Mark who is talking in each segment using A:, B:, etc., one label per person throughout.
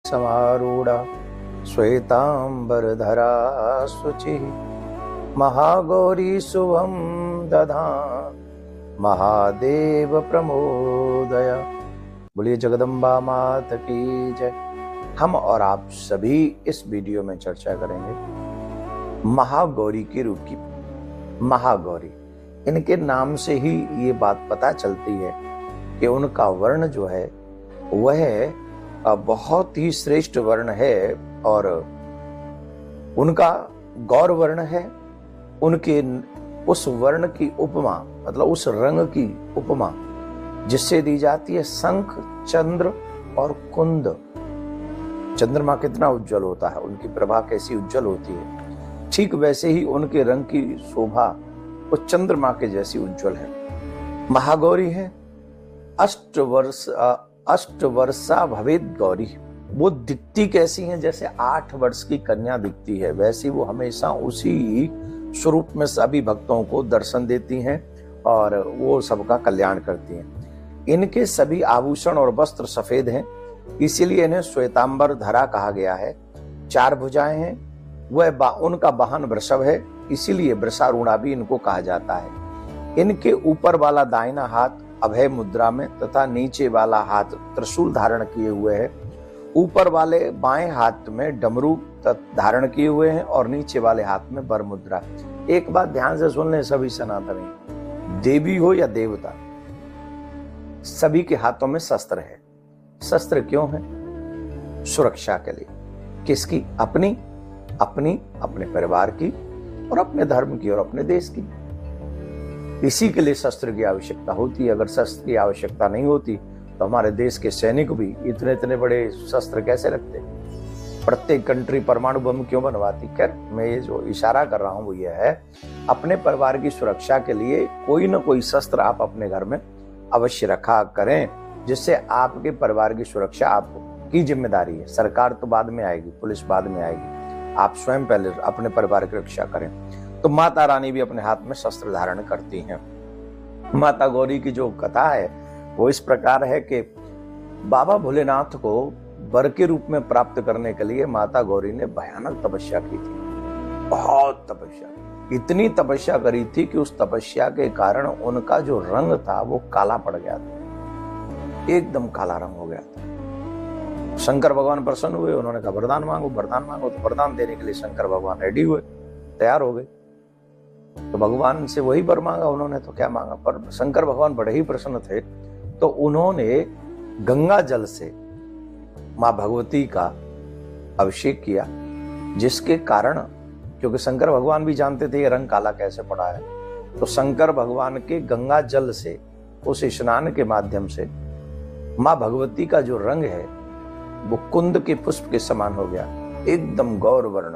A: समारूढ़ा श्वेतांबरधरा शुचिः महागौरी शुभं दधान महादेव प्रमोदय। बोलिए जगदम्बा मात की जय। हम और आप सभी इस वीडियो में चर्चा करेंगे महागौरी के रूप की। महागौरी, इनके नाम से ही ये बात पता चलती है कि उनका वर्ण जो है वह बहुत ही श्रेष्ठ वर्ण है और उनका गौर वर्ण है। उनके उस वर्ण की उपमा, मतलब उस रंग की उपमा जिससे दी जाती है शंख, चंद्र और कुंद। चंद्रमा कितना उज्जवल होता है, उनकी प्रभा कैसी उज्जवल होती है, ठीक वैसे ही उनके रंग की शोभा उस चंद्रमा के जैसी उज्जवल है। महागौरी है अष्टवर्षा भवेद गौरी। वो दिखती कैसी हैं? जैसे 8 वर्ष की कन्या दिखती है, वैसी वो हमेशा उसी स्वरूप में सभी भक्तों को दर्शन देती हैं और वो सबका कल्याण करती हैं। इनके सभी आभूषण और वस्त्र सफेद हैं, इसीलिए इन्हें श्वेतांबर धरा कहा गया है। 4 भुजाएं हैं, वह उनका वाहन वृषभ है, इसीलिए वृषारूढ़ा भी इनको कहा जाता है। इनके ऊपर वाला दाहिना हाथ अभय मुद्रा में तथा नीचे वाला हाथ त्रिशूल धारण किए हुए है। ऊपर वाले बाएं हाथ में डमरू धारण किए हुए हैं और नीचे वाले हाथ में वर मुद्रा। एक बात ध्यान से सुन लें सभी सनातनी, देवी हो या देवता, सभी के हाथों में शस्त्र है। शस्त्र क्यों है? सुरक्षा के लिए। किसकी? अपनी, अपने परिवार की और अपने धर्म की और अपने देश की। इसी के लिए शस्त्र की आवश्यकता होती है। अगर शस्त्र की आवश्यकता नहीं होती तो हमारे देश के सैनिक भी इतने बड़े शस्त्र कैसे रखते? प्रत्येक कंट्री परमाणु बम क्यों बनवाती? खैर, मैं ये जो इशारा कर रहा हूं वो ये है, अपने परिवार की सुरक्षा के लिए कोई ना कोई शस्त्र आप अपने घर में अवश्य रखा करें, जिससे आपके परिवार की सुरक्षा आपकी जिम्मेदारी है। सरकार तो बाद में आएगी, पुलिस बाद में आएगी, आप स्वयं पहले अपने परिवार की रक्षा करें। तो माता रानी भी अपने हाथ में शस्त्र धारण करती हैं। माता गौरी की जो कथा है वो इस प्रकार है कि बाबा भोलेनाथ को वर के रूप में प्राप्त करने के लिए माता गौरी ने भयानक तपस्या की थी। बहुत तपस्या, इतनी तपस्या करी थी कि उस तपस्या के कारण उनका जो रंग था वो काला पड़ गया था, एकदम काला रंग हो गया था। शंकर भगवान प्रसन्न हुए, उन्होंने कहा वरदान मांगो, वरदान मांगो। तो वरदान देने के लिए शंकर भगवान रेडी हुए, तैयार हो गए। तो भगवान से वही वर मांगा उन्होंने, तो क्या मांगा? पर शंकर भगवान बड़े ही प्रसन्न थे, तो उन्होंने गंगा जल से मां भगवती का अभिषेक किया, जिसके कारण, क्योंकि शंकर भगवान भी जानते थे ये रंग काला कैसे पड़ा है, तो शंकर भगवान के गंगा जल से, उस स्नान के माध्यम से मां भगवती का जो रंग है वो कुंद के पुष्प के समान हो गया, एकदम गौर वर्ण,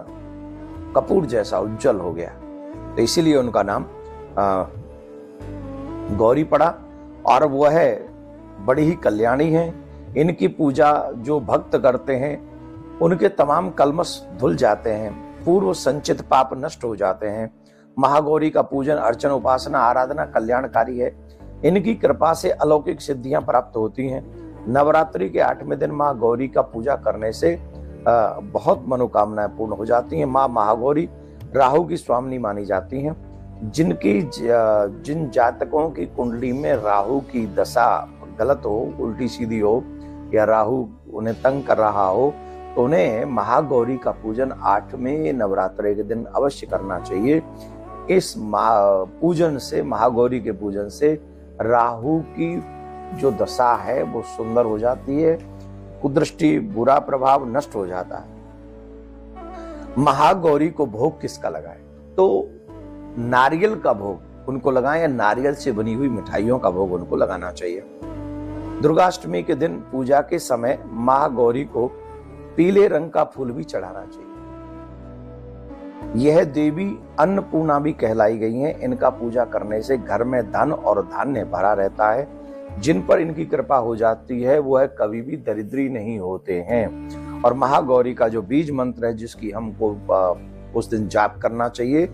A: कपूर जैसा उज्जवल हो गया। तो इसीलिए उनका नाम गौरी पड़ा और वह बड़ी ही कल्याणी है। इनकी पूजा जो भक्त करते हैं उनके तमाम कलमश धुल जाते हैं, पूर्व संचित पाप नष्ट हो जाते हैं। महागौरी का पूजन, अर्चन, उपासना, आराधना कल्याणकारी है। इनकी कृपा से अलौकिक सिद्धियां प्राप्त होती हैं। नवरात्रि के 8वें दिन माँ गौरी का पूजा करने से बहुत मनोकामनाएं पूर्ण हो जाती हैं। माँ महागौरी राहु की स्वामिनी मानी जाती हैं। जिन जातकों की कुंडली में राहु की दशा गलत हो, उल्टी सीधी हो, या राहु उन्हें तंग कर रहा हो, तो उन्हें महागौरी का पूजन 8वें नवरात्रि के दिन अवश्य करना चाहिए। इस पूजन से, महागौरी के पूजन से राहु की जो दशा है वो सुंदर हो जाती है, कुदृष्टि, बुरा प्रभाव नष्ट हो जाता है। महागौरी को भोग किसका लगाए? तो नारियल का भोग उनको लगाएं या नारियल से बनी हुई मिठाइयों का भोग उनको लगाना चाहिए। दुर्गाष्टमी के दिन पूजा के समय महागौरी को पीले रंग का फूल भी चढ़ाना चाहिए। यह देवी अन्नपूर्णा भी कहलाई गई हैं। इनका पूजा करने से घर में धन और धान्य भरा रहता है। जिन पर इनकी कृपा हो जाती है वह कभी भी दरिद्री नहीं होते हैं। और महागौरी का जो बीज मंत्र है जिसकी हमको उस दिन जाप करना चाहिए,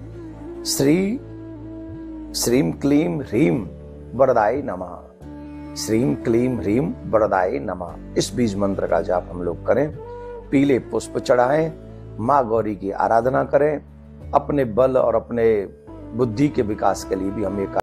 A: श्रीम क्लीम ह्रीम वरदाई नमः। श्रीम क्लीम ह्रीम वरदाई नमः, इस बीज मंत्र का जाप हम लोग करें। पीले पुष्प चढ़ाएं, माँ गौरी की आराधना करें। अपने बल और अपने बुद्धि के विकास के लिए भी हम ये